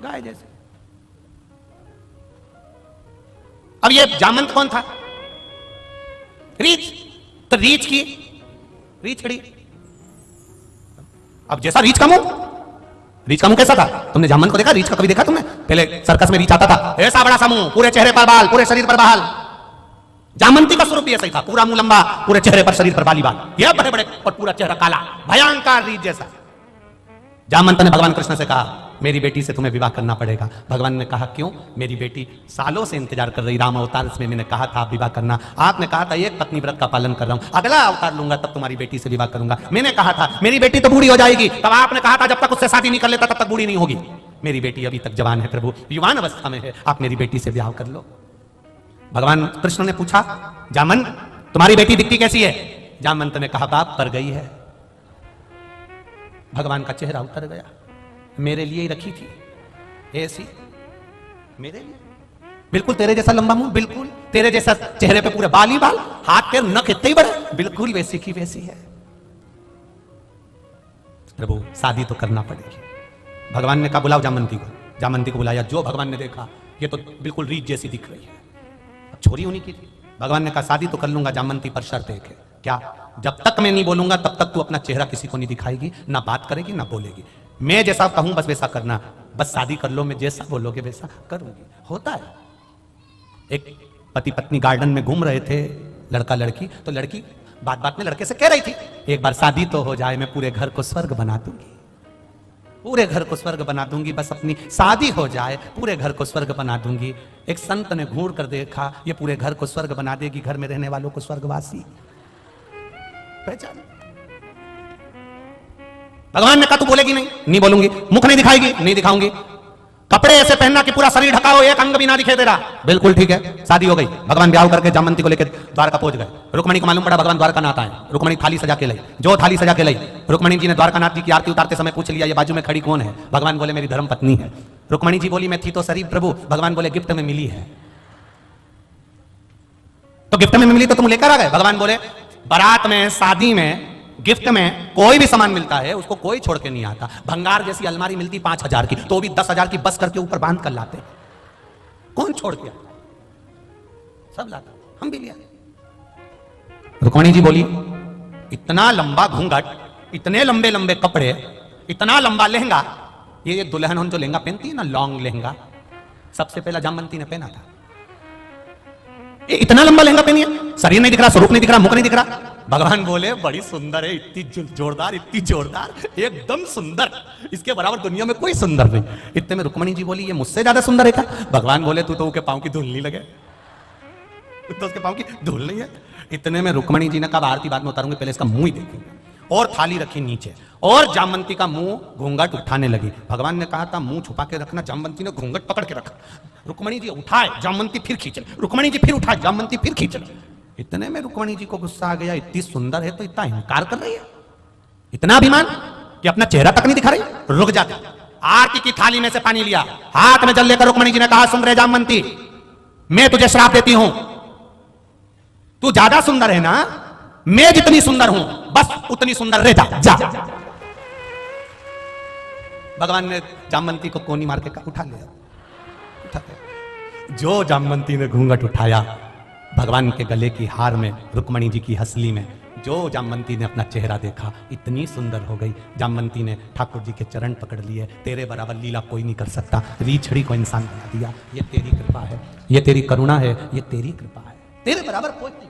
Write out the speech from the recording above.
गाय जैसे। अब ये जामंत कौन था? रीछ। तो रीछ की रीछड़ी। अब जैसा रीछ का मुंह, रीछ का मुंह कैसा था? तुमने जामंत को देखा? रीछ का कभी देखा तुमने? पहले सर्कस में रीछ आता था, ऐसा बड़ा सा मुंह, पूरे चेहरे पर बाल, पूरे शरीर पर बाल। जामंती का स्वरूप भी ऐसा ही था, पूरा मुंह लंबा, पूरे चेहरे पर शरीर पर बाली बाल, यह बड़े बड़े और पूरा चेहरा काला, भयंकर रीछ जैसा। जामंत ने भगवान कृष्ण से कहा, मेरी बेटी से तुम्हें विवाह करना पड़ेगा। भगवान ने कहा, क्यों? मेरी बेटी सालों से इंतजार कर रही, राम अवतार में मैंने कहा था विवाह करना, आपने कहा था एक पत्नी व्रत का पालन कर रहा हूं, अगला अवतार लूंगा तब तुम्हारी बेटी से विवाह करूंगा। मैंने कहा था मेरी बेटी तो बूढ़ी हो जाएगी, तब आपने कहा था जब तक उससे शादी नहीं कर लेता तब तक बूढ़ी नहीं होगी। मेरी बेटी अभी तक जवान है प्रभु, युवान अवस्था में है, आप मेरी बेटी से विवाह कर लो। भगवान कृष्ण ने पूछा, जामंत तुम्हारी बेटी दिखती कैसी है? जामंत ने कहा, बाप पर गई है। भगवान का चेहरा उतर गया, मेरे लिए ही रखी थी ऐसी, मेरे लिए, बिल्कुल तेरे जैसा लंबा मुंह, बिल्कुल तेरे जैसा चेहरे पे पूरे बाल ही बाल, हाथ के नख इतने ही बड़े, बिल्कुल वैसी की वैसी है। प्रभु शादी तो करना पड़ेगी। भगवान ने कहा, बुलाओ जामंती को। जामंती को बुलाया। जो भगवान ने देखा, ये तो बिल्कुल रीछ जैसी दिख रही है, अब छोरी उन्हीं की थी। भगवान ने कहा, शादी तो कर लूंगा जामंती, पर शर्त एक है। क्या? जब तक मैं नहीं बोलूंगा तब तक तू अपना चेहरा किसी को नहीं दिखाएगी, ना बात करेगी ना बोलेगी, मैं जैसा कहूं बस वैसा करना, बस शादी कर लो, मैं जैसा बोलोगे वैसा करूंगी। होता है, एक पति पत्नी गार्डन में घूम रहे थे, लड़का लड़की, तो लड़की बात बात में लड़के से कह रही थी, एक बार शादी तो हो जाए, मैं पूरे घर को स्वर्ग बना दूंगी, पूरे घर को स्वर्ग बना दूंगी, बस अपनी शादी हो जाए पूरे घर को स्वर्ग बना दूंगी। एक संत ने घूर कर देखा, ये पूरे घर को स्वर्ग बना देगी, घर में रहने वालों को स्वर्गवासी पहचान। भगवान ने कहा, तू बोलेगी नहीं? नहीं बोलूंगी। मुख नहीं दिखाएगी? नहीं दिखाऊंगी। कपड़े ऐसे पहनना कि पूरा शरीर ढका हो, एक अंग भी ना दिखे तेरा? बिल्कुल ठीक है। शादी हो गई। भगवान ब्याह करके जामंती को लेकर द्वारका पहुंच गए। रुक्मणी को मालूम पड़ा भगवान द्वारकानाथ आए। रुक्मणी थाली सजा के लाई। जो थाली सजा के लाई, रुक्मणी जी ने द्वारकानाथ जी की आरती उतारते समय पूछ लिया, ये बाजू में खड़ी कौन है? भगवान बोले, मेरी धर्म पत्नी है। रुक्मणी जी बोली, मैं थी तो शरीफ प्रभु। भगवान बोले, गिफ्ट में मिली है। तो गिफ्ट में मिली तो तुम लेकर आ गए? भगवान बोले, बारात में, शादी में, गिफ्ट में कोई भी सामान मिलता है उसको कोई छोड़ के नहीं आता। भंगार जैसी अलमारी मिलती 5,000 की, तो भी 10,000 की बस करके ऊपर बांध कर लाते। कौन छोड़ के आता? सब लाता, हम भी लिया। रुक्मणी जी बोली, इतना लंबा घूंघट, इतने लंबे लंबे कपड़े, इतना लंबा लहंगा, ये दुल्हन जो लहंगा पहनती है ना, लॉन्ग लहंगा, सबसे पहला जामवंती ने पहना था। ये इतना लंबा लहंगा पहनी है, शरीर नहीं दिख रहा, स्वरूप नहीं दिख रहा, मुख नहीं दिख रहा। भगवान बोले, बड़ी सुंदर है, इतनी जोरदार, इतनी जोरदार, एकदम सुंदर, इसके बराबर दुनिया में कोई सुंदर नहीं। इतने में रुक्मणी जी बोली, ये मुझसे ज्यादा सुंदर है क्या? भगवान बोले, तू तो उसके पांव की धूल नहीं लगे, तो उसके पांव की धूल नहीं है। इतने में रुक्मणी जी ने कहा, आरती बाद में उतारूंगी, पहले इसका मुंह ही देखेंगे। और थाली रखी नीचे, और जामवंती का मुंह घूंघट उठाने लगी। भगवान ने कहा था मुंह छुपा के रखना, जामवंती ने घूंघट पकड़ के रखा। रुक्मणी जी उठाए, जामवंती फिर खींच, रुक्मणी जी फिर उठाए, जामवंती फिर खींच। इतने में रुक्मणी जी को गुस्सा आ गया, इतनी सुंदर है तो इतना इनकार कर रही है, इतना अभिमान कि अपना चेहरा तक नहीं दिखा रही। रुक जाती, आरती की थाली में से पानी लिया, हाथ में जल लेकर रुक्मणी जी ने कहा, सुन रहे जामवंती, मैं तुझे श्राप देती हूं, तू ज्यादा सुंदर है ना, मैं जितनी सुंदर हूं बस उतनी सुंदर रह जा। भगवान ने जामवंती को कोनी मार के उठा लिया, उठा लिया। जो जामवंती ने घूंघट उठाया, भगवान के गले की हार में, रुक्मणी जी की हंसली में, जो जामवंती ने अपना चेहरा देखा, इतनी सुंदर हो गई। जामवंती ने ठाकुर जी के चरण पकड़ लिए, तेरे बराबर लीला कोई नहीं कर सकता, रीछड़ी को इंसान बना दिया, ये तेरी कृपा है, ये तेरी करुणा है, ये तेरी कृपा है, तेरे बराबर कोई नहीं।